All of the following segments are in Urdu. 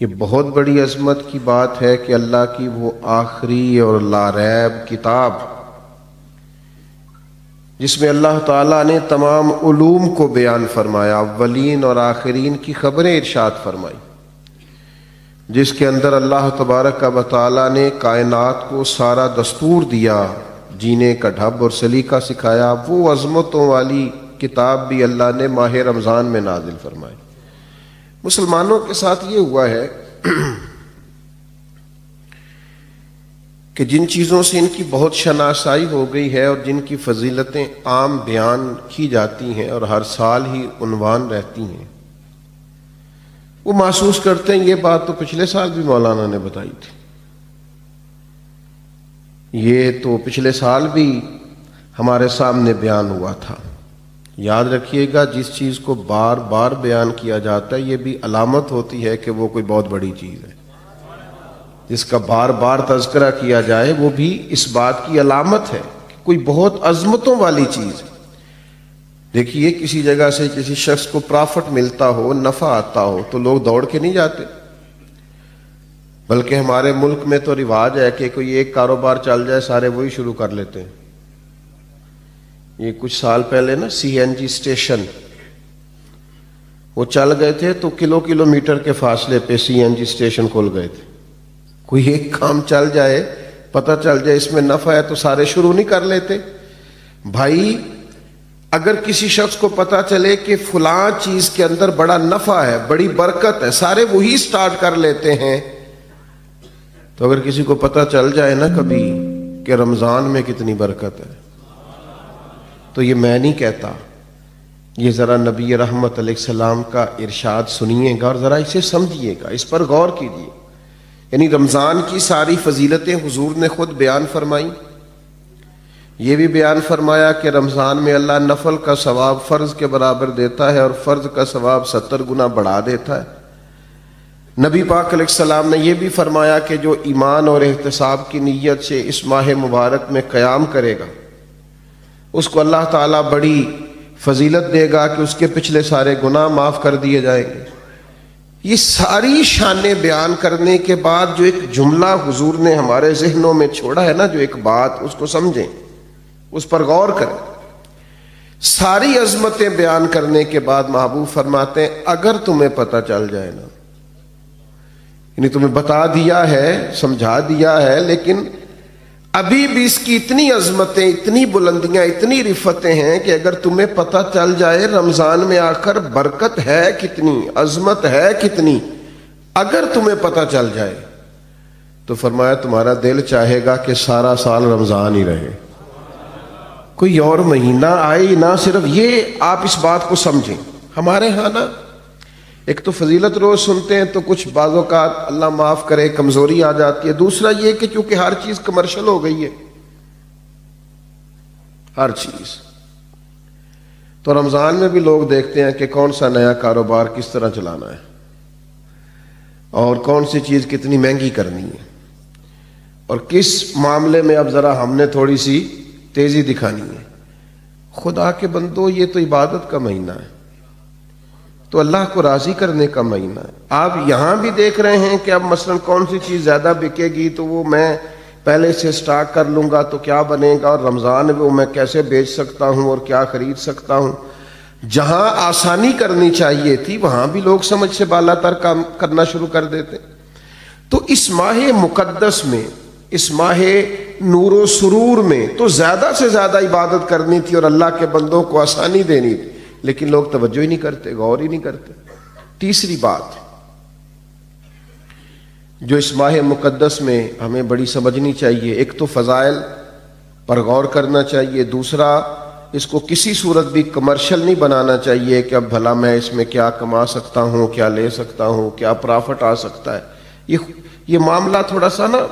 یہ بہت بڑی عظمت کی بات ہے کہ اللہ کی وہ آخری اور لاریب کتاب جس میں اللہ تعالیٰ نے تمام علوم کو بیان فرمایا، اولین اور آخرین کی خبریں ارشاد فرمائی، جس کے اندر اللہ تبارک و تعالیٰ نے کائنات کو سارا دستور دیا، جینے کا ڈھب اور سلیقہ سکھایا، وہ عظمتوں والی کتاب بھی اللہ نے ماہ رمضان میں نازل فرمائی۔ مسلمانوں کے ساتھ یہ ہوا ہے کہ جن چیزوں سے ان کی بہت شناسائی ہو گئی ہے اور جن کی فضیلتیں عام بیان کی جاتی ہیں اور ہر سال ہی عنوان رہتی ہیں، وہ محسوس کرتے ہیں یہ بات تو پچھلے سال بھی مولانا نے بتائی تھی، یہ تو پچھلے سال بھی ہمارے سامنے بیان ہوا تھا۔ یاد رکھیے گا، جس چیز کو بار بار بیان کیا جاتا ہے یہ بھی علامت ہوتی ہے کہ وہ کوئی بہت بڑی چیز ہے۔ جس کا بار بار تذکرہ کیا جائے وہ بھی اس بات کی علامت ہے کہ کوئی بہت عظمتوں والی چیز ہے۔ دیکھیے، کسی جگہ سے کسی شخص کو پرافٹ ملتا ہو، نفع آتا ہو، تو لوگ دوڑ کے نہیں جاتے، بلکہ ہمارے ملک میں تو رواج ہے کہ کوئی ایک کاروبار چل جائے سارے وہی شروع کر لیتے ہیں۔ یہ کچھ سال پہلے نا سی این جی اسٹیشن وہ چل گئے تھے تو کلومیٹر کے فاصلے پہ سی این جی اسٹیشن کھول گئے تھے۔ کوئی ایک کام چل جائے، پتہ چل جائے اس میں نفع ہے تو سارے شروع نہیں کر لیتے۔ بھائی، اگر کسی شخص کو پتہ چلے کہ فلاں چیز کے اندر بڑا نفع ہے، بڑی برکت ہے، سارے وہی سٹارٹ کر لیتے ہیں۔ تو اگر کسی کو پتہ چل جائے نا کبھی کہ رمضان میں کتنی برکت ہے، تو یہ میں نہیں کہتا، یہ ذرا نبی رحمت علیہ السلام کا ارشاد سنیے گا اور ذرا اسے سمجھیے گا، اس پر غور کیجیے۔ یعنی رمضان کی ساری فضیلتیں حضور نے خود بیان فرمائی، یہ بھی بیان فرمایا کہ رمضان میں اللہ نفل کا ثواب فرض کے برابر دیتا ہے اور فرض کا ثواب 70 گنا بڑھا دیتا ہے۔ نبی پاک علیہ السلام نے یہ بھی فرمایا کہ جو ایمان اور احتساب کی نیت سے اس ماہ مبارک میں قیام کرے گا اس کو اللہ تعالیٰ بڑی فضیلت دے گا کہ اس کے پچھلے سارے گناہ معاف کر دیے جائیں گے۔ یہ ساری شانیں بیان کرنے کے بعد جو ایک جملہ حضور نے ہمارے ذہنوں میں چھوڑا ہے نا، جو ایک بات، اس کو سمجھیں، اس پر غور کریں۔ ساری عظمتیں بیان کرنے کے بعد محبوب فرماتے ہیں اگر تمہیں پتہ چل جائے نا، یعنی تمہیں بتا دیا ہے، سمجھا دیا ہے، لیکن ابھی بھی اس کی اتنی عظمتیں، اتنی بلندیاں، اتنی رفتیں ہیں کہ اگر تمہیں پتہ چل جائے رمضان میں آخر برکت ہے کتنی، عظمت ہے کتنی، اگر تمہیں پتہ چل جائے تو فرمایا تمہارا دل چاہے گا کہ سارا سال رمضان ہی رہے، کوئی اور مہینہ آئے نہ۔ صرف یہ آپ اس بات کو سمجھیں۔ ہمارے ہاں نا ایک تو فضیلت روز سنتے ہیں تو کچھ بعض اوقات اللہ معاف کرے کمزوری آ جاتی ہے، دوسرا یہ کہ چونکہ ہر چیز کمرشل ہو گئی ہے، ہر چیز، تو رمضان میں بھی لوگ دیکھتے ہیں کہ کون سا نیا کاروبار کس طرح چلانا ہے اور کون سی چیز کتنی مہنگی کرنی ہے اور کس معاملے میں اب ذرا ہم نے تھوڑی سی تیزی دکھانی ہے۔ خدا کے بندو، یہ تو عبادت کا مہینہ ہے، تو اللہ کو راضی کرنے کا مہینہ ہے۔ آپ یہاں بھی دیکھ رہے ہیں کہ اب مثلا کون سی چیز زیادہ بکے گی تو وہ میں پہلے سے سٹاک کر لوں گا تو کیا بنے گا، اور رمضان میں وہ میں کیسے بیچ سکتا ہوں اور کیا خرید سکتا ہوں۔ جہاں آسانی کرنی چاہیے تھی وہاں بھی لوگ سمجھ سے بالا تر کام کرنا شروع کر دیتے۔ تو اس ماہ مقدس میں، اس ماہ نور و سرور میں تو زیادہ سے زیادہ عبادت کرنی تھی اور اللہ کے بندوں کو آسانی دینی تھی، لیکن لوگ توجہ ہی نہیں کرتے، غور ہی نہیں کرتے۔ تیسری بات جو اس ماہ مقدس میں ہمیں بڑی سمجھنی چاہیے، ایک تو فضائل پر غور کرنا چاہیے، دوسرا اس کو کسی صورت بھی کمرشل نہیں بنانا چاہیے کہ اب بھلا میں اس میں کیا کما سکتا ہوں، کیا لے سکتا ہوں، کیا پرافٹ آ سکتا ہے۔ یہ معاملہ تھوڑا سا نا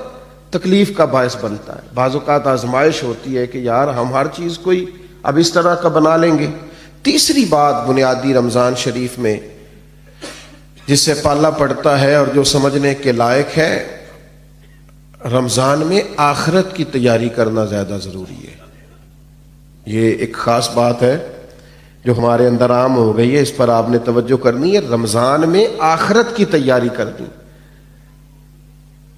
تکلیف کا باعث بنتا ہے۔ بعض اوقات آزمائش ہوتی ہے کہ یار ہم ہر چیز کوئی اب اس طرح کا بنا لیں گے۔ تیسری بات بنیادی رمضان شریف میں جس سے پالا پڑتا ہے اور جو سمجھنے کے لائق ہے، رمضان میں آخرت کی تیاری کرنا زیادہ ضروری ہے۔ یہ ایک خاص بات ہے جو ہمارے اندر عام ہو گئی ہے، اس پر آپ نے توجہ کرنی ہے۔ رمضان میں آخرت کی تیاری کرنی،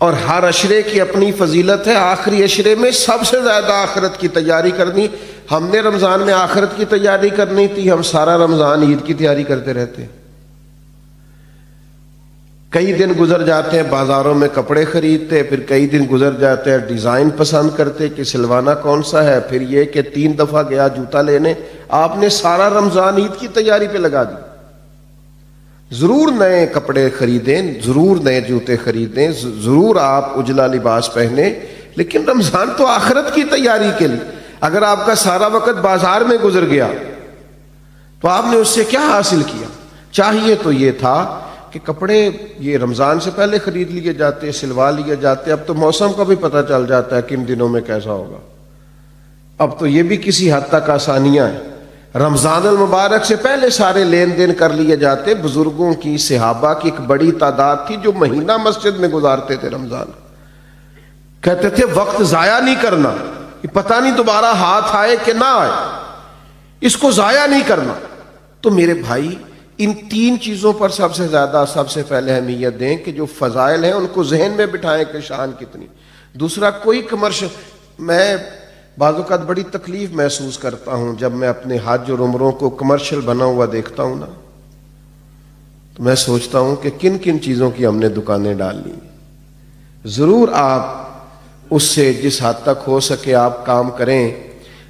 اور ہر عشرے کی اپنی فضیلت ہے. آخری عشرے میں سب سے زیادہ آخرت کی تیاری کرنی. ہم نے رمضان میں آخرت کی تیاری کرنی تھی، ہم سارا رمضان عید کی تیاری کرتے رہتے. کئی دن گزر جاتے ہیں بازاروں میں کپڑے خریدتے، پھر کئی دن گزر جاتے ہیں ڈیزائن پسند کرتے کہ سلوانا کون سا ہے، پھر یہ کہ 3 دفعہ گیا جوتا لینے. آپ نے سارا رمضان عید کی تیاری پہ لگا دی. ضرور نئے کپڑے خریدیں، ضرور نئے جوتے خریدیں، ضرور آپ اجلا لباس پہنیں، لیکن رمضان تو آخرت کی تیاری کے لیے. اگر آپ کا سارا وقت بازار میں گزر گیا تو آپ نے اس سے کیا حاصل کیا؟ چاہیے تو یہ تھا کہ کپڑے یہ رمضان سے پہلے خرید لیے جاتے، سلوا لیے جاتے. اب تو موسم کا بھی پتہ چل جاتا ہے کن دنوں میں کیسا ہوگا. اب تو یہ بھی کسی حد تک آسانیاں ہیں. رمضان المبارک سے پہلے سارے لین دین کر لیے جاتے. بزرگوں کی، صحابہ کی ایک بڑی تعداد تھی جو مہینہ مسجد میں گزارتے تھے رمضان. کہتے تھے وقت ضائع نہیں کرنا، یہ پتہ نہیں دوبارہ ہاتھ آئے کہ نہ آئے، اس کو ضائع نہیں کرنا. تو میرے بھائی ان 3 چیزوں پر سب سے زیادہ سب سے پہلے اہمیت دیں کہ جو فضائل ہیں ان کو ذہن میں بٹھائیں کہ شان کتنی. دوسرا، کوئی کمرشل، میں بعض اوقات بڑی تکلیف محسوس کرتا ہوں جب میں اپنے حج اور عمروں کو کمرشل بنا ہوا دیکھتا ہوں نا، تو میں سوچتا ہوں کہ کن کن چیزوں کی ہم نے دکانیں ڈال لی. ضرور آپ اس سے جس حد تک ہو سکے آپ کام کریں،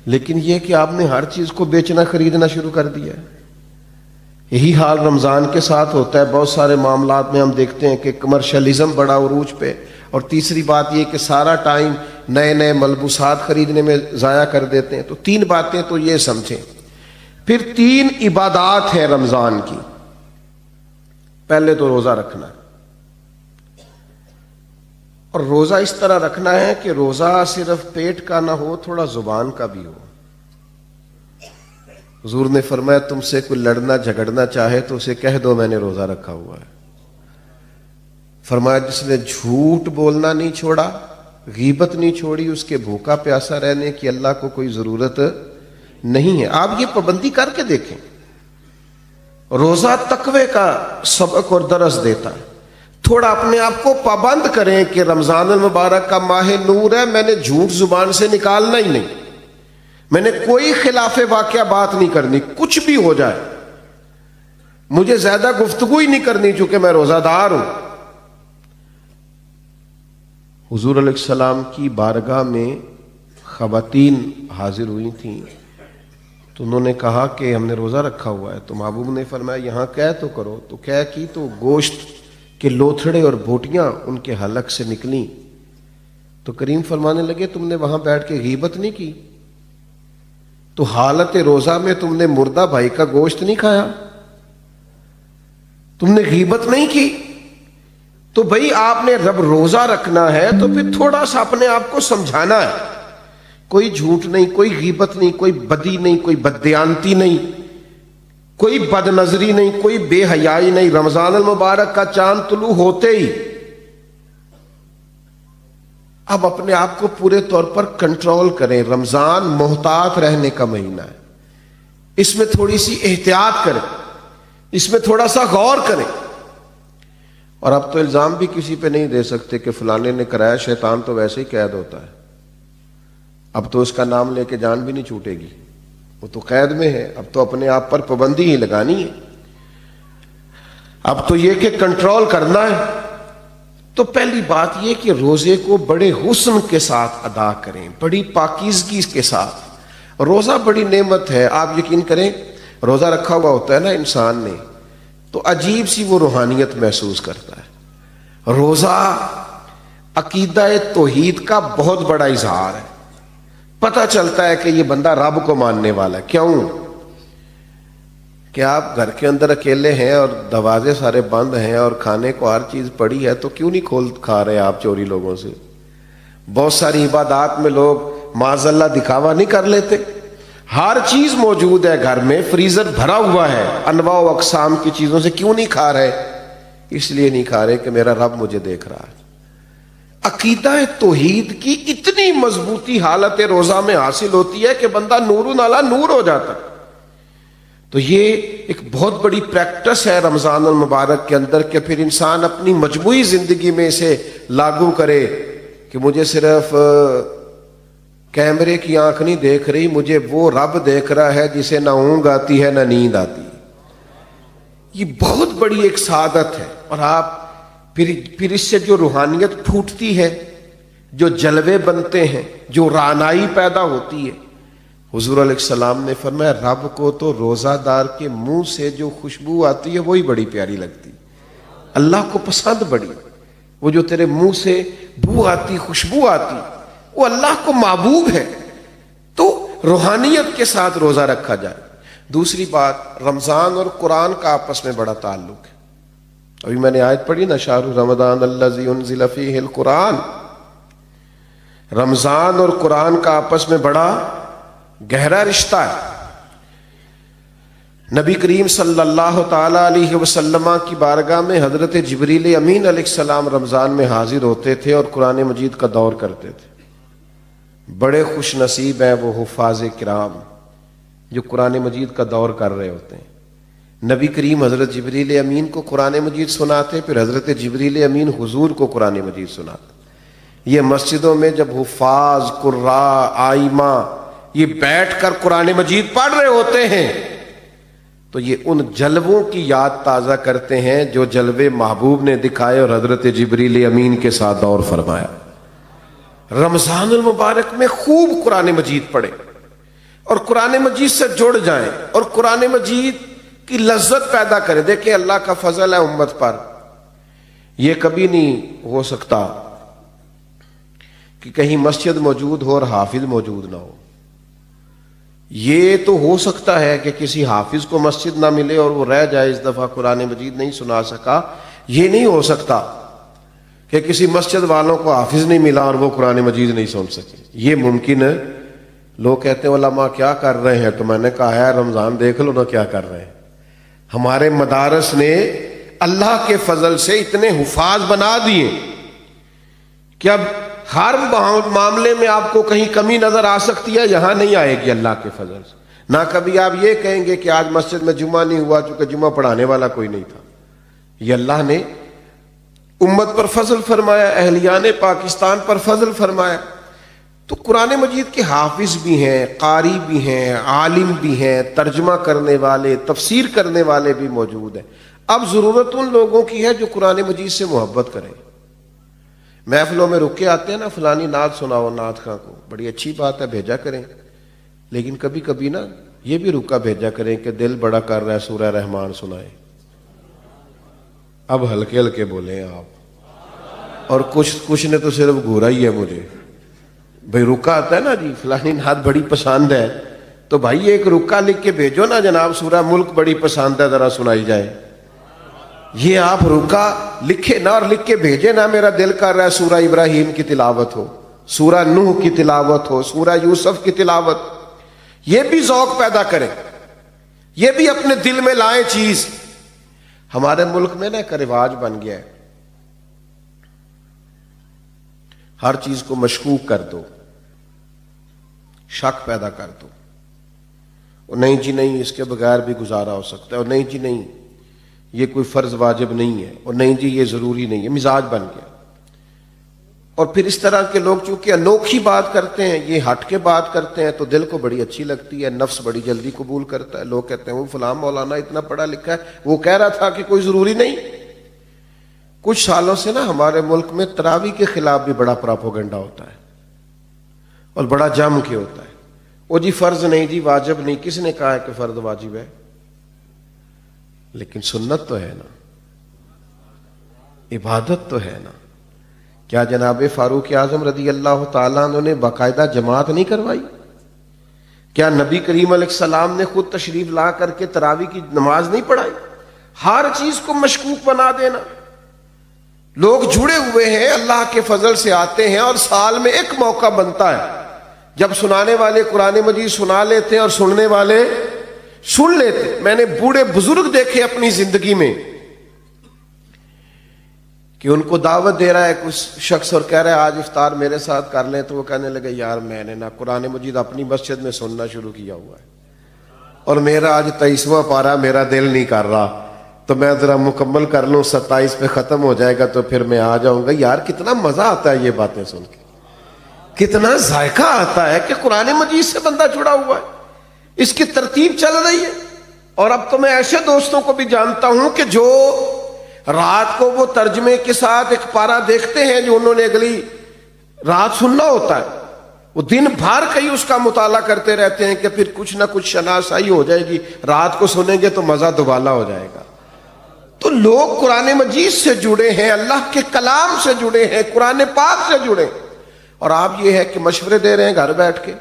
لیکن یہ کہ آپ نے ہر چیز کو بیچنا خریدنا شروع کر دیا ہے. یہی حال رمضان کے ساتھ ہوتا ہے. بہت سارے معاملات میں ہم دیکھتے ہیں کہ کمرشلزم بڑا عروج پہ. اور تیسری بات یہ کہ سارا ٹائم نئے نئے ملبوسات خریدنے میں ضائع کر دیتے ہیں. تو 3 باتیں تو یہ سمجھیں. پھر 3 عبادات ہیں رمضان کی. پہلے تو روزہ رکھنا، اور روزہ اس طرح رکھنا ہے کہ روزہ صرف پیٹ کا نہ ہو، تھوڑا زبان کا بھی ہو. حضور نے فرمایا تم سے کوئی لڑنا جھگڑنا چاہے تو اسے کہہ دو میں نے روزہ رکھا ہوا ہے. فرمایا جس نے جھوٹ بولنا نہیں چھوڑا، غیبت نہیں چھوڑی، اس کے بھوکا پیاسا رہنے کی اللہ کو کوئی ضرورت نہیں ہے. آپ یہ پابندی کر کے دیکھیں. روزہ تقوی کا سبق اور درس دیتا ہے. تھوڑا اپنے آپ کو پابند کریں کہ رمضان المبارک کا ماہ نور ہے، میں نے جھوٹ زبان سے نکالنا ہی نہیں، میں نے کوئی خلاف واقعہ بات نہیں کرنی، کچھ بھی ہو جائے مجھے زیادہ گفتگو ہی نہیں کرنی چونکہ میں روزہ دار ہوں. حضور علیہ السلام کی بارگاہ میں خواتین حاضر ہوئی تھیں تو انہوں نے کہا کہ ہم نے روزہ رکھا ہوا ہے. تو محبوب نے فرمایا یہاں قے تو کرو. تو قے کی تو گوشت کے لوتھڑے اور بوٹیاں ان کے حلق سے نکلیں. تو کریم فرمانے لگے تم نے وہاں بیٹھ کے غیبت نہیں کی؟ تو حالت روزہ میں تم نے مردہ بھائی کا گوشت نہیں کھایا؟ تم نے غیبت نہیں کی؟ تو بھئی آپ نے رب روزہ رکھنا ہے تو پھر تھوڑا سا اپنے آپ کو سمجھانا ہے. کوئی جھوٹ نہیں، کوئی غیبت نہیں، کوئی بدی نہیں، کوئی بددیانتی نہیں، کوئی بد نظری نہیں، کوئی بے حیائی نہیں. رمضان المبارک کا چاند طلوع ہوتے ہی اب اپنے آپ کو پورے طور پر کنٹرول کریں. رمضان محتاط رہنے کا مہینہ ہے، اس میں تھوڑی سی احتیاط کریں، اس میں تھوڑا سا غور کریں. اور اب تو الزام بھی کسی پہ نہیں دے سکتے کہ فلانے نے کرایا، شیطان تو ویسے ہی قید ہوتا ہے. اب تو اس کا نام لے کے جان بھی نہیں چھوٹے گی، وہ تو قید میں ہے. اب تو اپنے آپ پر پابندی ہی لگانی ہے. اب تو یہ کہ کنٹرول کرنا ہے. تو پہلی بات یہ کہ روزے کو بڑے حسن کے ساتھ ادا کریں، بڑی پاکیزگی کے ساتھ. روزہ بڑی نعمت ہے. آپ یقین کریں روزہ رکھا ہوا ہوتا ہے نا انسان نے تو عجیب سی وہ روحانیت محسوس کرتا ہے. روزہ عقیدہ توحید کا بہت بڑا اظہار ہے. پتہ چلتا ہے کہ یہ بندہ رب کو ماننے والا ہے. کیوں کہ آپ گھر کے اندر اکیلے ہیں اور دروازے سارے بند ہیں اور کھانے کو ہر چیز پڑی ہے، تو کیوں نہیں کھول کھا رہے آپ چوری لوگوں سے؟ بہت ساری عبادات میں لوگ معاذ اللہ دکھاوا نہیں کر لیتے. ہر چیز موجود ہے گھر میں، فریزر بھرا ہوا ہے انواع و اقسام کی چیزوں سے. کیوں نہیں کھا رہے؟ اس لیے نہیں کھا رہے کہ میرا رب مجھے دیکھ رہا ہے. عقیدہ توحید کی اتنی مضبوطی حالت روزہ میں حاصل ہوتی ہے کہ بندہ نور علی نور ہو جاتا ہے. تو یہ ایک بہت بڑی پریکٹس ہے رمضان المبارک کے اندر کہ پھر انسان اپنی مجموعی زندگی میں اسے لاگو کرے کہ مجھے صرف کیمرے کی آنکھ نہیں دیکھ رہی، مجھے وہ رب دیکھ رہا ہے جسے نہ اونگ آتی ہے نہ نیند آتی. یہ بہت بڑی ایک سعادت ہے. اور آپ پھر اس سے جو روحانیت پھوٹتی ہے، جو جلوے بنتے ہیں، جو رعنائی پیدا ہوتی ہے. حضور علیہ السلام نے فرمایا رب کو تو روزہ دار کے منہ سے جو خوشبو آتی ہے وہی بڑی پیاری لگتی، اللہ کو پسند بڑی. وہ جو تیرے منہ سے بو آتی، خوشبو آتی، وہ اللہ کو محبوب ہے. تو روحانیت کے ساتھ روزہ رکھا جائے. دوسری بات، رمضان اور قرآن کا آپس میں بڑا تعلق ہے. ابھی میں نے آیت پڑھی نا، شہر رمضان الذی انزل فیہ القرآن. رمضان اور قرآن کا آپس میں بڑا گہرا رشتہ ہے. نبی کریم صلی اللہ تعالی علیہ وسلم کی بارگاہ میں حضرت جبریل امین علیہ السلام رمضان میں حاضر ہوتے تھے اور قرآن مجید کا دور کرتے تھے. بڑے خوش نصیب ہیں وہ حفاظ کرام جو قرآن مجید کا دور کر رہے ہوتے ہیں. نبی کریم حضرت جبریل امین کو قرآن مجید سناتے، پھر حضرت جبریل امین حضور کو قرآن مجید سناتے. یہ مسجدوں میں جب حفاظ، قراء، آئمہ یہ بیٹھ کر قرآن مجید پڑھ رہے ہوتے ہیں تو یہ ان جلووں کی یاد تازہ کرتے ہیں جو جلوے محبوب نے دکھائے اور حضرت جبریل امین کے ساتھ دور فرمایا. رمضان المبارک میں خوب قرآن مجید پڑھیں اور قرآن مجید سے جڑ جائیں اور قرآن مجید کی لذت پیدا کریں. دیکھیں اللہ کا فضل ہے امت پر. یہ کبھی نہیں ہو سکتا کہ کہیں مسجد موجود ہو اور حافظ موجود نہ ہو. یہ تو ہو سکتا ہے کہ کسی حافظ کو مسجد نہ ملے اور وہ رہ جائے، اس دفعہ قرآن مجید نہیں سنا سکا. یہ نہیں ہو سکتا کہ کسی مسجد والوں کو حافظ نہیں ملا اور وہ قرآن مجید نہیں سن سکے. یہ ممکن ہے. لوگ کہتے ہیں علماء کیا کر رہے ہیں، تو میں نے کہا ہے رمضان دیکھ لو نا کیا کر رہے ہیں. ہمارے مدارس نے اللہ کے فضل سے اتنے حفاظ بنا دیے کہ اب ہر معاملے میں آپ کو کہیں کمی نظر آ سکتی ہے، یہاں نہیں آئے گی اللہ کے فضل سے. نہ کبھی آپ یہ کہیں گے کہ آج مسجد میں جمعہ نہیں ہوا چونکہ جمعہ پڑھانے والا کوئی نہیں تھا. یہ اللہ نے امت پر فضل فرمایا، اہلیان پاکستان پر فضل فرمایا. تو قرآن مجید کے حافظ بھی ہیں، قاری بھی ہیں، عالم بھی ہیں، ترجمہ کرنے والے، تفسیر کرنے والے بھی موجود ہیں. اب ضرورت ان لوگوں کی ہے جو قرآن مجید سے محبت کریں. محفلوں میں رک کے آتے ہیں نا، فلانی نعت سناؤ نعت خاں کو، بڑی اچھی بات ہے، بھیجا کریں. لیکن کبھی کبھی نا یہ بھی رکا بھیجا کریں کہ دل بڑا کر رہا ہے سورہ رحمان سنائے. اب ہلکے ہلکے بولیں آپ. اور کچھ نے تو صرف گھورا ہی ہے مجھے. بھائی رکا آتا ہے نا جی فلانی نعت بڑی پسند ہے، تو بھائی ایک رکا لکھ کے بھیجو نا، جناب سورہ ملک بڑی پسند ہے ذرا سنائی جائے. یہ آپ رکا لکھے نہ اور لکھ کے بھیجے نہ، میرا دل کر رہا ہے سورہ ابراہیم کی تلاوت ہو، سورہ نوح کی تلاوت ہو، سورہ یوسف کی تلاوت. یہ بھی ذوق پیدا کریں، یہ بھی اپنے دل میں لائیں چیز. ہمارے ملک میں نا ایک رواج بن گیا ہے، ہر چیز کو مشکوک کر دو، شک پیدا کر دو. اور نہیں جی نہیں اس کے بغیر بھی گزارا ہو سکتا ہے، اور نہیں جی نہیں یہ کوئی فرض واجب نہیں ہے، اور نہیں جی یہ ضروری نہیں ہے. مزاج بن گیا. اور پھر اس طرح کے لوگ چونکہ انوکھی بات کرتے ہیں، یہ ہٹ کے بات کرتے ہیں، تو دل کو بڑی اچھی لگتی ہے، نفس بڑی جلدی قبول کرتا ہے. لوگ کہتے ہیں وہ فلاں مولانا اتنا پڑھا لکھا ہے، وہ کہہ رہا تھا کہ کوئی ضروری نہیں. کچھ سالوں سے نا ہمارے ملک میں تراویح کے خلاف بھی بڑا پراپوگنڈا ہوتا ہے اور بڑا جم کے ہوتا ہے. وہ جی فرض نہیں جی واجب نہیں. کس نے کہا ہے کہ فرض واجب ہے؟ لیکن سنت تو ہے نا، عبادت تو ہے نا. کیا جناب فاروق اعظم رضی اللہ تعالیٰ عنہ نے باقاعدہ جماعت نہیں کروائی؟ کیا نبی کریم علیہ السلام نے خود تشریف لا کر کے تراویح کی نماز نہیں پڑھائی؟ ہر چیز کو مشکوک بنا دینا. لوگ جڑے ہوئے ہیں، اللہ کے فضل سے آتے ہیں، اور سال میں ایک موقع بنتا ہے جب سنانے والے قرآن مجید سنا لیتے اور سننے والے سن لیتے. میں نے بوڑھے بزرگ دیکھے اپنی زندگی میں کہ ان کو دعوت دے رہا ہے کچھ شخص اور کہہ رہا ہے آج افطار میرے ساتھ کر لیں، تو وہ کہنے لگے یار میں نے نا قرآن مجید اپنی مسجد میں سننا شروع کیا ہوا ہے. اور میرا آج 23واں پارا میرا دل نہیں کر رہا، تو میں ذرا مکمل کر لوں، 27 پہ ختم ہو جائے گا تو پھر میں آ جاؤں گا۔ یار کتنا مزہ آتا ہے یہ باتیں سن کے، کتنا ذائقہ آتا ہے کہ قرآن مجید سے بندہ جڑا ہوا ہے، اس کی ترتیب چل رہی ہے۔ اور اب تو میں ایسے دوستوں کو بھی جانتا ہوں کہ جو رات کو وہ ترجمے کے ساتھ ایک پارا دیکھتے ہیں جو انہوں نے اگلی رات سننا ہوتا ہے، وہ دن بھر کہیں اس کا مطالعہ کرتے رہتے ہیں کہ پھر کچھ نہ کچھ شناسائی ہو جائے گی، رات کو سنیں گے تو مزہ دوبالا ہو جائے گا۔ تو لوگ قرآن مجید سے جڑے ہیں، اللہ کے کلام سے جڑے ہیں، قرآن پاک سے جڑے ہیں، اور آپ یہ ہے کہ مشورے دے رہے ہیں گھر بیٹھ کے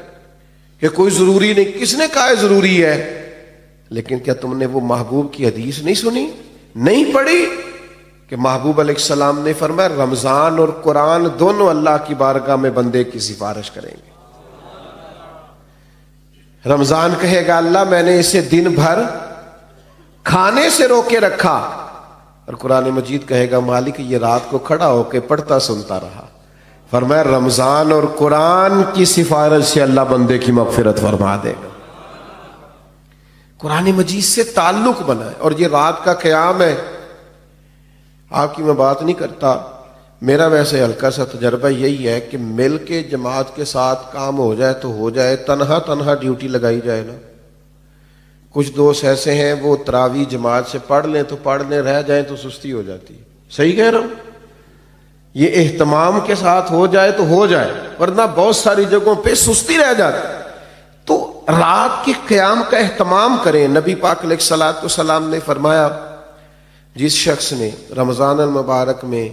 کہ کوئی ضروری نہیں۔ کس نے کہا ہے ضروری ہے؟ لیکن کیا تم نے وہ محبوب کی حدیث نہیں سنی، نہیں پڑھی کہ محبوب علیہ السلام نے فرمایا رمضان اور قرآن دونوں اللہ کی بارگاہ میں بندے کی سفارش کریں گے۔ رمضان کہے گا اللہ میں نے اسے دن بھر کھانے سے روکے رکھا، اور قرآن مجید کہے گا مالک یہ رات کو کھڑا ہو کے پڑھتا سنتا رہا۔ فرمایا رمضان اور قرآن کی سفارش سے اللہ بندے کی مغفرت فرما دے گا۔ قرآن مجید سے تعلق بنائے۔ اور یہ رات کا قیام ہے، آپ کی میں بات نہیں کرتا، میرا ویسے ہلکا سا تجربہ یہی ہے کہ مل کے جماعت کے ساتھ کام ہو جائے تو ہو جائے، تنہا ڈیوٹی لگائی جائے نا۔ کچھ دوست ایسے ہیں وہ تراویح جماعت سے پڑھ لیں تو پڑھ لیں، رہ جائیں تو سستی ہو جاتی ہے۔ صحیح کہہ رہا ہوں؟ یہ اہتمام کے ساتھ ہو جائے تو ہو جائے، ورنہ بہت ساری جگہوں پہ سستی رہ جاتی۔ تو رات کے قیام کا اہتمام کریں۔ نبی پاک علیہ الصلوۃ والسلام نے فرمایا جس شخص نے رمضان المبارک میں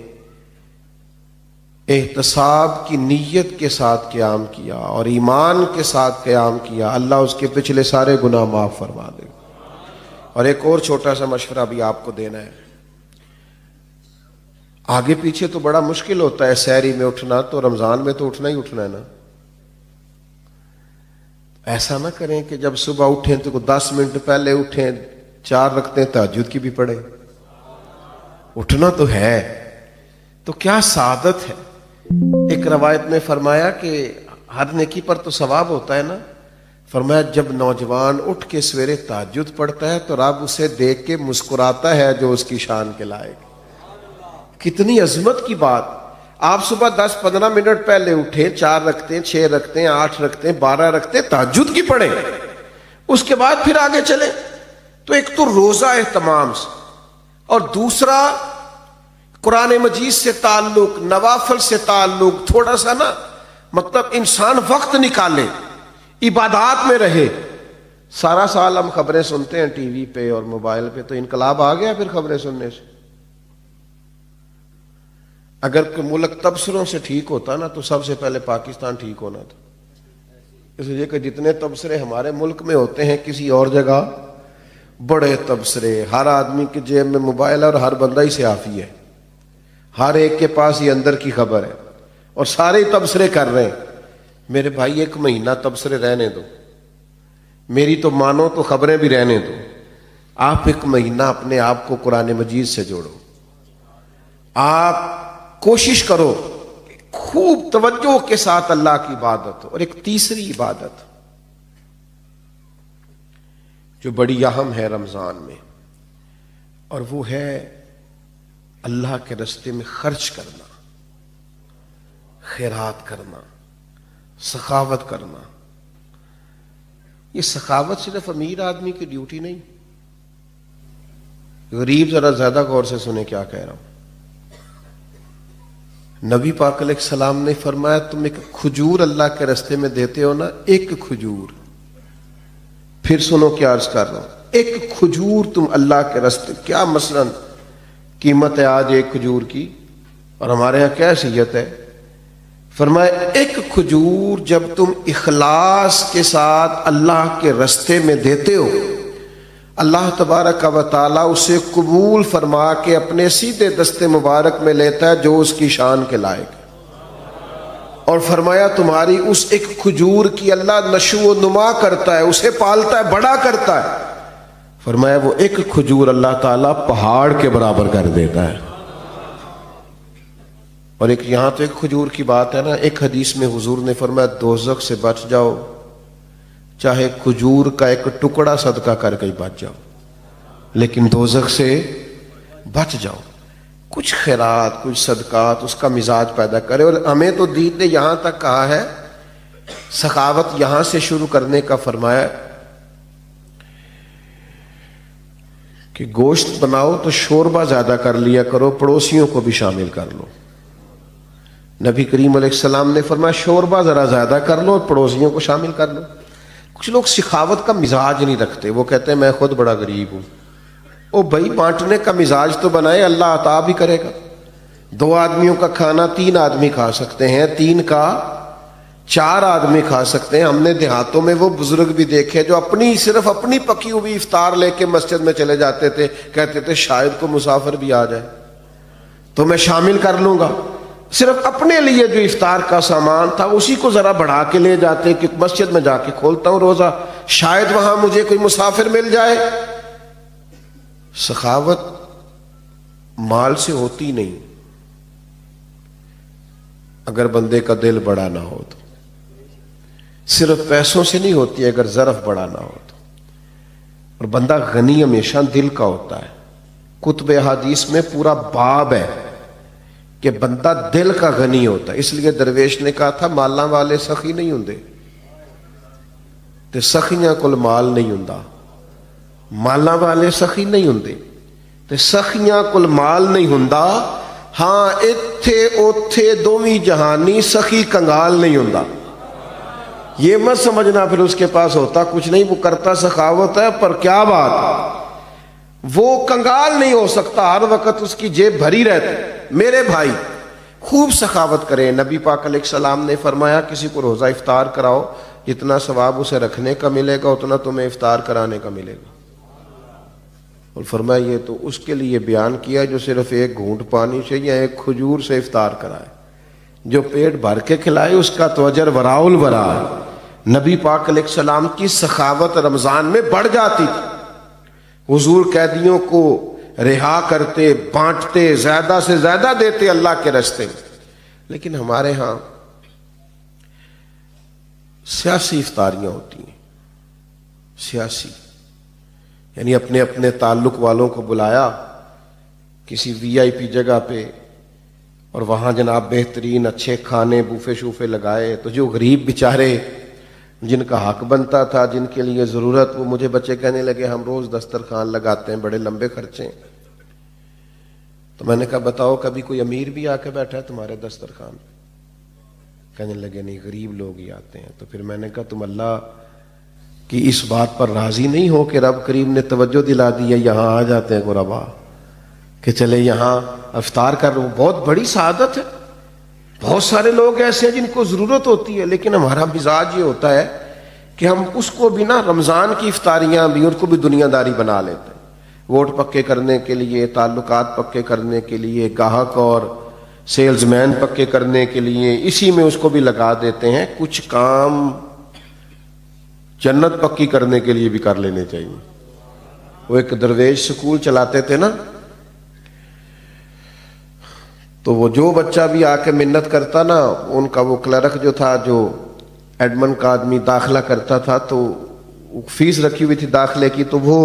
احتساب کی نیت کے ساتھ قیام کیا اور ایمان کے ساتھ قیام کیا، اللہ اس کے پچھلے سارے گناہ معاف فرما دے گا۔ اور ایک اور چھوٹا سا مشورہ بھی آپ کو دینا ہے، آگے پیچھے تو بڑا مشکل ہوتا ہے سحری میں اٹھنا، تو رمضان میں تو اٹھنا ہی اٹھنا ہے نا۔ ایسا نہ کریں کہ جب صبح اٹھیں تو 10 منٹ پہلے اٹھیں، 4 رکعتیں تہجد کی بھی پڑھیں۔ اٹھنا تو ہے، تو کیا سعادت ہے۔ ایک روایت میں فرمایا کہ ہر نیکی پر تو ثواب ہوتا ہے نا، فرمایا جب نوجوان اٹھ کے سویرے تہجد پڑھتا ہے تو رب اسے دیکھ کے مسکراتا ہے جو اس کی شان کے لائق۔ کتنی عظمت کی بات۔ آپ صبح 10-15 منٹ پہلے اٹھیں، 4 رکعتیں، 6 رکعتیں، 8 رکعتیں، 12 رکعتیں تہجد کی پڑھیں، اس کے بعد پھر آگے چلیں۔ تو ایک تو روزہ اہتمام سے، اور دوسرا قرآن مجید سے تعلق، نوافل سے تعلق، تھوڑا سا نا مطلب انسان وقت نکالے، عبادات میں رہے۔ سارا سال ہم خبریں سنتے ہیں ٹی وی پہ اور موبائل پہ، تو انقلاب آ گیا پھر خبریں سننے سے۔ اگر کوئی ملک تبصروں سے ٹھیک ہوتا نا تو سب سے پہلے پاکستان ٹھیک ہونا تھا، اس لیے کہ جتنے تبصرے ہمارے ملک میں ہوتے ہیں کسی اور جگہ بڑے تبصرے، ہر آدمی کی جیب میں موبائل ہے اور ہر بندہ ہی صحافی ہے، ہر ایک کے پاس یہ اندر کی خبر ہے اور سارے تبصرے کر رہے ہیں۔ میرے بھائی 1 مہینہ تبصرے رہنے دو، میری تو مانو تو خبریں بھی رہنے دو۔ آپ 1 مہینہ اپنے آپ کو قرآن مجید سے جوڑو، آپ کوشش کرو خوب توجہ کے ساتھ اللہ کی عبادت ہو۔ اور ایک تیسری عبادت جو بڑی اہم ہے رمضان میں، اور وہ ہے اللہ کے راستے میں خرچ کرنا، خیرات کرنا، سخاوت کرنا۔ یہ سخاوت صرف امیر آدمی کی ڈیوٹی نہیں، غریب ذرا زیادہ غور سے سنیں کیا کہہ رہا ہوں۔ نبی پاک علیہ السلام نے فرمایا تم ایک کھجور اللہ کے راستے میں دیتے ہو نا، 1 کھجور، پھر سنو کیا عرض کر رہا ہوں، 1 کھجور تم اللہ کے راستے، کیا مثلا قیمت ہے آج 1 کھجور کی، اور ہمارے ہاں کیا حیثیت ہے، فرمایا 1 کھجور جب تم اخلاص کے ساتھ اللہ کے راستے میں دیتے ہو، اللہ تبارک و تعالیٰ اسے قبول فرما کے اپنے سیدھے دستے مبارک میں لیتا ہے جو اس کی شان کے لائق ہے۔ اور فرمایا تمہاری اس 1 کھجور کی اللہ نشو و نما کرتا ہے، اسے پالتا ہے، بڑا کرتا ہے۔ فرمایا وہ 1 کھجور اللہ تعالیٰ پہاڑ کے برابر کر دیتا ہے۔ اور ایک یہاں تو 1 کھجور کی بات ہے نا، ایک حدیث میں حضور نے فرمایا دوزخ سے بچ جاؤ چاہے کھجور کا ایک ٹکڑا صدقہ کر کے بچ جاؤ، لیکن دوزخ سے بچ جاؤ۔ کچھ خیرات، کچھ صدقات اس کا مزاج پیدا کرے۔ اور ہمیں تو دین نے یہاں تک کہا ہے، سخاوت یہاں سے شروع کرنے کا فرمایا کہ گوشت بناؤ تو شوربہ زیادہ کر لیا کرو، پڑوسیوں کو بھی شامل کر لو۔ نبی کریم علیہ السلام نے فرمایا شوربہ ذرا زیادہ کر لو اور پڑوسیوں کو شامل کر لو۔ کچھ لوگ سخاوت کا مزاج نہیں رکھتے، وہ کہتے ہیں میں خود بڑا غریب ہوں۔ او بھائی، بانٹنے کا مزاج تو بنائے، اللہ عطا بھی کرے گا۔ 2 آدمیوں کا کھانا 3 آدمی کھا سکتے ہیں، 3 کا 4 آدمی کھا سکتے ہیں۔ ہم نے دیہاتوں میں وہ بزرگ بھی دیکھے جو صرف اپنی پکی ہوئی افطار لے کے مسجد میں چلے جاتے تھے، کہتے تھے شاید کو مسافر بھی آ جائے تو میں شامل کر لوں گا۔ صرف اپنے لیے جو افطار کا سامان تھا اسی کو ذرا بڑھا کے لے جاتے کہ مسجد میں جا کے کھولتا ہوں روزہ، شاید وہاں مجھے کوئی مسافر مل جائے۔ سخاوت مال سے ہوتی نہیں، اگر بندے کا دل بڑا نہ ہو تو۔ صرف پیسوں سے نہیں ہوتی اگر ظرف بڑا نہ ہو تو۔ اور بندہ غنی ہمیشہ دل کا ہوتا ہے۔ کتب حدیث میں پورا باب ہے کہ بندہ دل کا غنی ہوتا ہے۔ اس لیے درویش نے کہا تھا مالاں والے سخی نہیں ہوندے تے سخیاں کول مال نہیں ہوندا، مالاں والے سخی نہیں ہوندے تے سخیاں کول مال نہیں ہوندا، ہاں ایتھے اوتھے دوویں جہانی سخی کنگال نہیں ہوندا۔ یہ مت سمجھنا پھر اس کے پاس ہوتا کچھ نہیں، وہ کرتا سخاوت ہے، پر کیا بات، وہ کنگال نہیں ہو سکتا، ہر وقت اس کی جیب بھری رہتی۔ میرے بھائی خوب سخاوت کریں۔ نبی پاک علیہ السلام نے فرمایا کسی کو روزہ افطار کراؤ، جتنا ثواب اسے رکھنے کا ملے گا اتنا تمہیں افطار کرانے کا ملے گا۔ اور فرمایا یہ تو اس کے لیے بیان کیا جو صرف ایک گھونٹ پانی سے یا ایک کھجور سے افطار کرائے، جو پیٹ بھر کے کھلائے اس کا تو اجر وراء الورا ہے۔ نبی پاک علیہ السلام کی سخاوت رمضان میں بڑھ جاتی تھی، حضور قیدیوں کو رہا کرتے، بانٹتے، زیادہ سے زیادہ دیتے اللہ کے راستے میں۔ لیکن ہمارے ہاں سیاسی افطاریاں ہوتی ہیں، سیاسی، یعنی اپنے اپنے تعلق والوں کو بلایا کسی وی آئی پی جگہ پہ، اور وہاں جناب بہترین اچھے کھانے بوفے شوفے لگائے، تو جو غریب بیچارے جن کا حق بنتا تھا، جن کے لیے ضرورت، وہ مجھے بچے کہنے لگے ہم روز دسترخوان لگاتے ہیں، بڑے لمبے خرچے ہیں۔ تو میں نے کہا بتاؤ کبھی کوئی امیر بھی آ کے بیٹھا ہے تمہارے دسترخوان پہ؟ کہنے لگے نہیں، غریب لوگ ہی آتے ہیں۔ تو پھر میں نے کہا تم اللہ کی اس بات پر راضی نہیں ہو کہ رب کریم نے توجہ دلا دی ہے، یہاں آ جاتے ہیں غربا کہ چلے یہاں افطار کر رہے ہوں، بہت بڑی سعادت ہے۔ بہت سارے لوگ ایسے ہیں جن کو ضرورت ہوتی ہے، لیکن ہمارا مزاج یہ ہوتا ہے کہ ہم اس کو بھی نا، رمضان کی افطاریاں بھی ان کو بھی دنیا داری بنا لیتے ہیں، ووٹ پکے کرنے کے لیے، تعلقات پکے کرنے کے لیے، گاہک اور سیلز مین پکے کرنے کے لیے، اسی میں اس کو بھی لگا دیتے ہیں۔ کچھ کام جنت پکی کرنے کے لیے بھی کر لینے چاہیے۔ وہ ایک درویش سکول چلاتے تھے نا، تو وہ جو بچہ بھی آ کے منت کرتا نا، ان کا وہ کلرک جو تھا، جو ایڈمن کا آدمی داخلہ کرتا تھا، تو فیس رکھی ہوئی تھی داخلے کی، تو وہ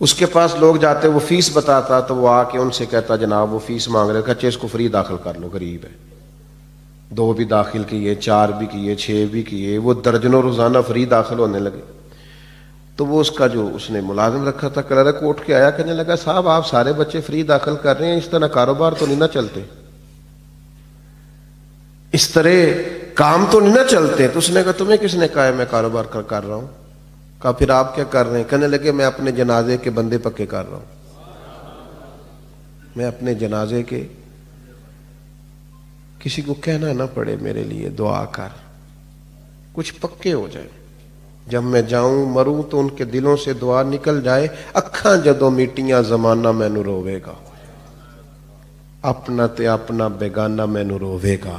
اس کے پاس لوگ جاتے، وہ فیس بتاتا، تو وہ آ کے ان سے کہتا جناب وہ فیس مانگ رہے، کہتے اس کو فری داخل کر لو، غریب ہے۔ 2 بھی داخل کیے، 4 بھی کیے، 6 بھی کیے، وہ درجنوں روزانہ فری داخل ہونے لگے۔ تو وہ اس کا جو اس نے ملازم رکھا تھا کلرک اٹھ کے آیا، کہنے لگا صاحب آپ سارے بچے فری داخل کر رہے ہیں، اس طرح کاروبار تو نہیں نہ چلتے، اس طرح کام تو نہیں نہ چلتے۔ تو اس نے کہا تمہیں کس نے کہا ہے میں کاروبار کر رہا ہوں؟ کہا پھر آپ کیا کر رہے ہیں؟ کہنے لگے میں اپنے جنازے کے بندے پکے کر رہا ہوں، میں اپنے جنازے کے، کسی کو کہنا نہ پڑے میرے لیے دعا کر، کچھ پکے ہو جائے، جب میں جاؤں مروں تو ان کے دلوں سے دعا نکل جائے، اکھاں جدوں میٹیاں زمانہ مینوں روے گا، اپنا تے اپنا بیگانہ مینوں روے گا،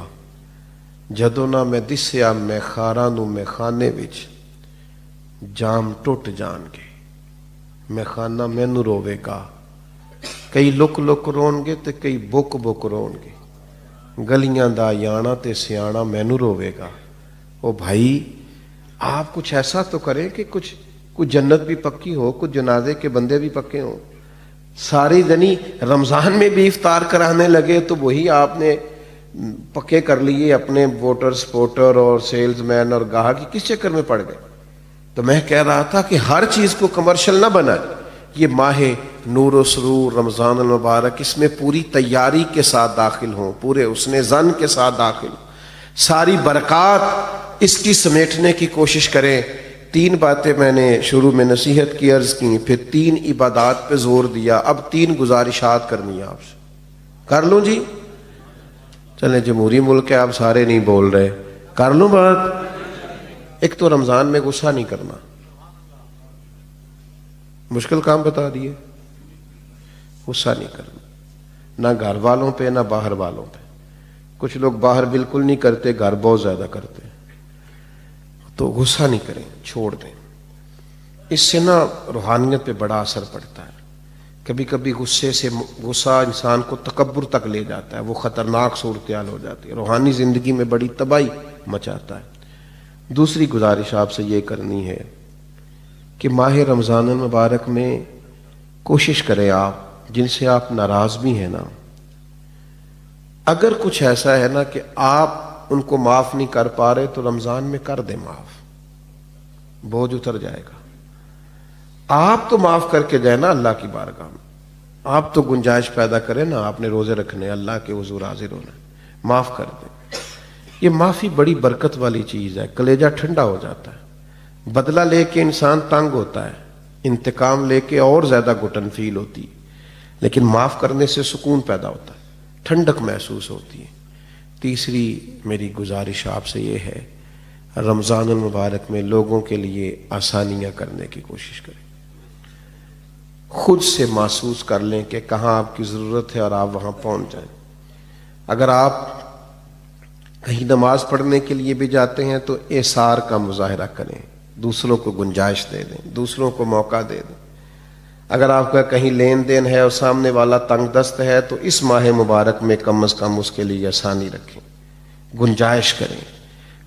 جدوں نہ میں دسیا میں خاراں نوں میں خانے وچ جام ٹوٹ جان گے، میں خانہ مینوں روے گا۔ کئی لک لک رون گے تے کئی بک بک رون گے، گلیاں دا یانا تے سیانا مینوں روے گا۔ او بھائی آپ کچھ ایسا تو کریں کہ کچھ جنت بھی پکی ہو، کچھ جنازے کے بندے بھی پکے ہوں. ساری دنی رمضان میں بھی افطار کرانے لگے تو وہی آپ نے پکے کر لیے اپنے ووٹر سپورٹر اور سیلز مین اور گاہک کس چکر میں پڑ گئے. تو میں کہہ رہا تھا کہ ہر چیز کو کمرشل نہ بنائے. یہ ماہ نور و سرور رمضان المبارک، اس میں پوری تیاری کے ساتھ داخل ہوں، پورے حسن ظن کے ساتھ داخل ہوں، ساری برکات اس کی سمیٹنے کی کوشش کریں. 3 باتیں میں نے شروع میں نصیحت کی عرض کی، پھر 3 عبادات پہ زور دیا، اب 3 گزارشات کرنی ہے آپ سے. کر لوں جی؟ چلیں جمہوری ملک ہے، آپ سارے نہیں بول رہے، کر لوں بات. ایک تو رمضان میں غصہ نہیں کرنا، مشکل کام بتا دیے. غصہ نہیں کرنا، نہ گھر والوں پہ نہ باہر والوں پہ. کچھ لوگ باہر بالکل نہیں کرتے، گھر بہت زیادہ کرتے. تو غصہ نہیں کریں، چھوڑ دیں. اس سے نا روحانیت پہ بڑا اثر پڑتا ہے. کبھی کبھی غصہ انسان کو تکبر تک لے جاتا ہے، وہ خطرناک صورتحال ہو جاتی ہے، روحانی زندگی میں بڑی تباہی مچاتا ہے. دوسری گزارش آپ سے یہ کرنی ہے کہ ماہ رمضان المبارک میں کوشش کریں آپ جن سے آپ ناراض بھی ہیں نا، اگر کچھ ایسا ہے نا کہ آپ ان کو معاف نہیں کر پا رہے تو رمضان میں کر دیں معاف، بوجھ اتر جائے گا. آپ تو معاف کر کے جائیں نا اللہ کی بارگاہ میں، آپ تو گنجائش پیدا کریں نا، آپ نے روزے رکھنے، اللہ کے حضور حاضر ہونا، معاف کر دیں. یہ معافی بڑی برکت والی چیز ہے، کلیجہ ٹھنڈا ہو جاتا ہے. بدلہ لے کے انسان تنگ ہوتا ہے، انتقام لے کے اور زیادہ گھٹن فیل ہوتی ہے، لیکن معاف کرنے سے سکون پیدا ہوتا ہے، ٹھنڈک محسوس ہوتی ہے. تیسری میری گزارش آپ سے یہ ہے، رمضان المبارک میں لوگوں کے لیے آسانیاں کرنے کی کوشش کریں. خود سے محسوس کر لیں کہ کہاں آپ کی ضرورت ہے اور آپ وہاں پہنچ جائیں. اگر آپ کہیں نماز پڑھنے کے لیے بھی جاتے ہیں تو ایثار کا مظاہرہ کریں، دوسروں کو گنجائش دے دیں، دوسروں کو موقع دے دیں. اگر آپ کا کہیں لین دین ہے اور سامنے والا تنگ دست ہے تو اس ماہ مبارک میں کم از کم اس کے لیے آسانی رکھیں، گنجائش کریں.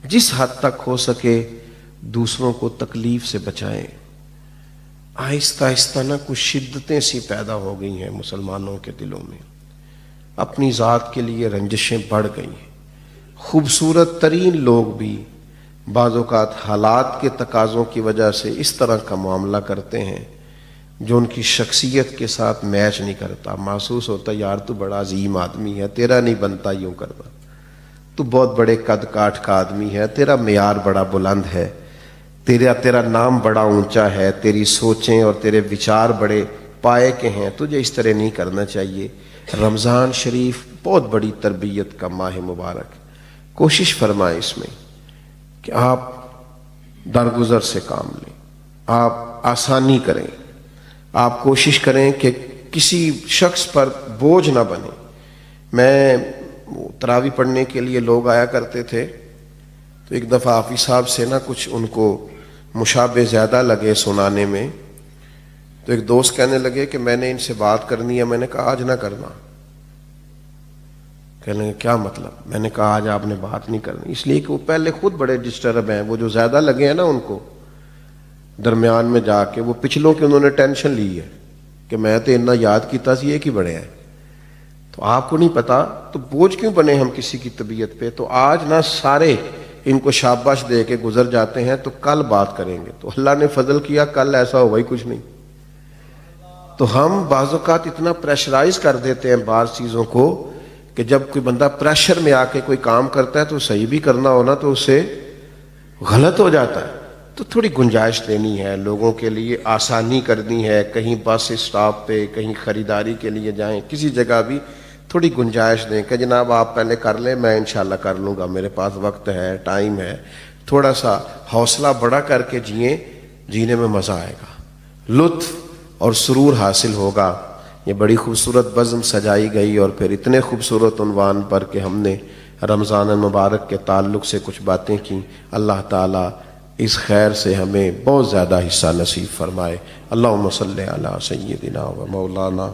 جس حد تک ہو سکے دوسروں کو تکلیف سے بچائیں. آہستہ آہستہ نا کچھ شدتیں سی پیدا ہو گئی ہیں مسلمانوں کے دلوں میں، اپنی ذات کے لیے رنجشیں بڑھ گئی ہیں. خوبصورت ترین لوگ بھی بعض اوقات حالات کے تقاضوں کی وجہ سے اس طرح کا معاملہ کرتے ہیں جو ان کی شخصیت کے ساتھ میچ نہیں کرتا. محسوس ہوتا ہے یار تو بڑا عظیم آدمی ہے، تیرا نہیں بنتا یوں کرنا، تو بہت بڑے قد کاٹ کا آدمی ہے، تیرا معیار بڑا بلند ہے، تیرا نام بڑا اونچا ہے، تیری سوچیں اور تیرے وچار بڑے پائے کے ہیں، تجھے اس طرح نہیں کرنا چاہیے. رمضان شریف بہت بڑی تربیت کا ماہ مبارک. کوشش فرمائیں اس میں کہ آپ درگزر سے کام لیں، آپ آسانی کریں، آپ کوشش کریں کہ کسی شخص پر بوجھ نہ بنے. میں تراویح پڑھنے کے لیے لوگ آیا کرتے تھے تو ایک دفعہ حافظ صاحب سے نا کچھ ان کو مشابہ زیادہ لگے سنانے میں، تو ایک دوست کہنے لگے کہ میں نے ان سے بات کرنی ہے. میں نے کہا آج نہ کرنا. کہنے لگے کیا مطلب؟ میں نے کہا آج آپ نے بات نہیں کرنی، اس لیے کہ وہ پہلے خود بڑے ڈسٹرب ہیں، وہ جو زیادہ لگے ہیں نا ان کو درمیان میں جا کے وہ پچھلوں کی انہوں نے ٹینشن لی ہے کہ میں تو اتنا یاد کیتا سی یہ کی بڑے ہیں، تو آپ کو نہیں پتا تو بوجھ کیوں بنے ہم کسی کی طبیعت پہ. تو آج نہ سارے ان کو شاباش دے کے گزر جاتے ہیں تو کل بات کریں گے. تو اللہ نے فضل کیا کل ایسا ہوا ہی کچھ نہیں. تو ہم بعض اوقات اتنا پریشرائز کر دیتے ہیں بعض چیزوں کو کہ جب کوئی بندہ پریشر میں آ کے کوئی کام کرتا ہے تو صحیح بھی کرنا ہونا تو اسے غلط ہو جاتا ہے. تو تھوڑی گنجائش دینی ہے، لوگوں کے لیے آسانی کرنی ہے. کہیں بس اسٹاپ پہ، کہیں خریداری کے لیے جائیں، کسی جگہ بھی تھوڑی گنجائش دیں کہ جناب آپ پہلے کر لیں، میں انشاءاللہ کر لوں گا، میرے پاس وقت ہے، ٹائم ہے. تھوڑا سا حوصلہ بڑا کر کے جئیں، جینے میں مزہ آئے گا، لطف اور سرور حاصل ہوگا. یہ بڑی خوبصورت بزم سجائی گئی اور پھر اتنے خوبصورت عنوان پر کہ ہم نے رمضان المبارک کے تعلق سے کچھ باتیں کی. اللہ تعالیٰ اس خیر سے ہمیں بہت زیادہ حصہ نصیب فرمائے. اللہم صلی علی سیدنا و مولانا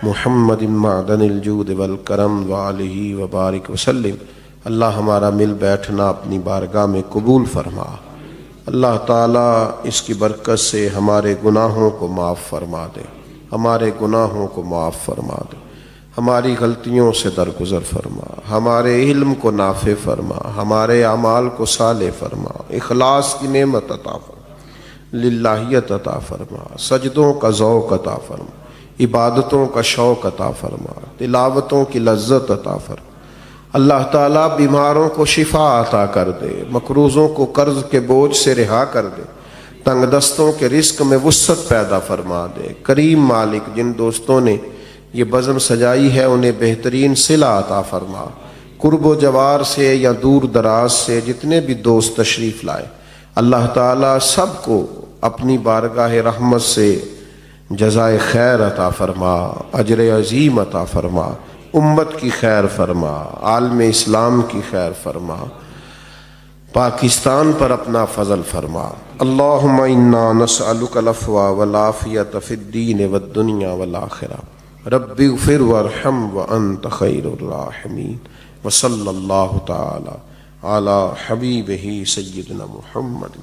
محمد معدن الجود والکرم وآلہ وبارک وسلم. اللہ ہمارا مل بیٹھنا اپنی بارگاہ میں قبول فرما. اللہ تعالیٰ اس کی برکت سے ہمارے گناہوں کو معاف فرما دے، ہمارے گناہوں کو معاف فرما دے، ہماری غلطیوں سے درگزر فرما، ہمارے علم کو نافع فرما، ہمارے اعمال کو صالح فرما، اخلاص کی نعمت عطا فرما، للہیت عطا فرما، سجدوں کا ذوق عطا فرما، عبادتوں کا شوق عطا فرما، تلاوتوں کی لذت عطا فرما۔ اللہ تعالیٰ بیماروں کو شفا عطا کر دے، مقروضوں کو قرض کے بوجھ سے رہا کر دے، تنگ دستوں کے رزق میں وسعت پیدا فرما دے۔ کریم مالک، جن دوستوں نے یہ بزم سجائی ہے انہیں بہترین صلہ عطا فرما۔ قرب و جوار سے یا دور دراز سے جتنے بھی دوست تشریف لائے، اللہ تعالیٰ سب کو اپنی بارگاہ رحمت سے جزائے خیر عطا فرما، اجر عظیم عطا فرما، امت کی خیر فرما، عالم اسلام کی خیر فرما، پاکستان پر اپنا فضل فرما۔ اللہم انا نسألک العفو والعافیۃ فی الدین والدنیا والآخرہ، رب اغفر وارحم وانت خیر الراحمین، وصلی اللہ تعالی علی حبیبہ سیدنا محمد۔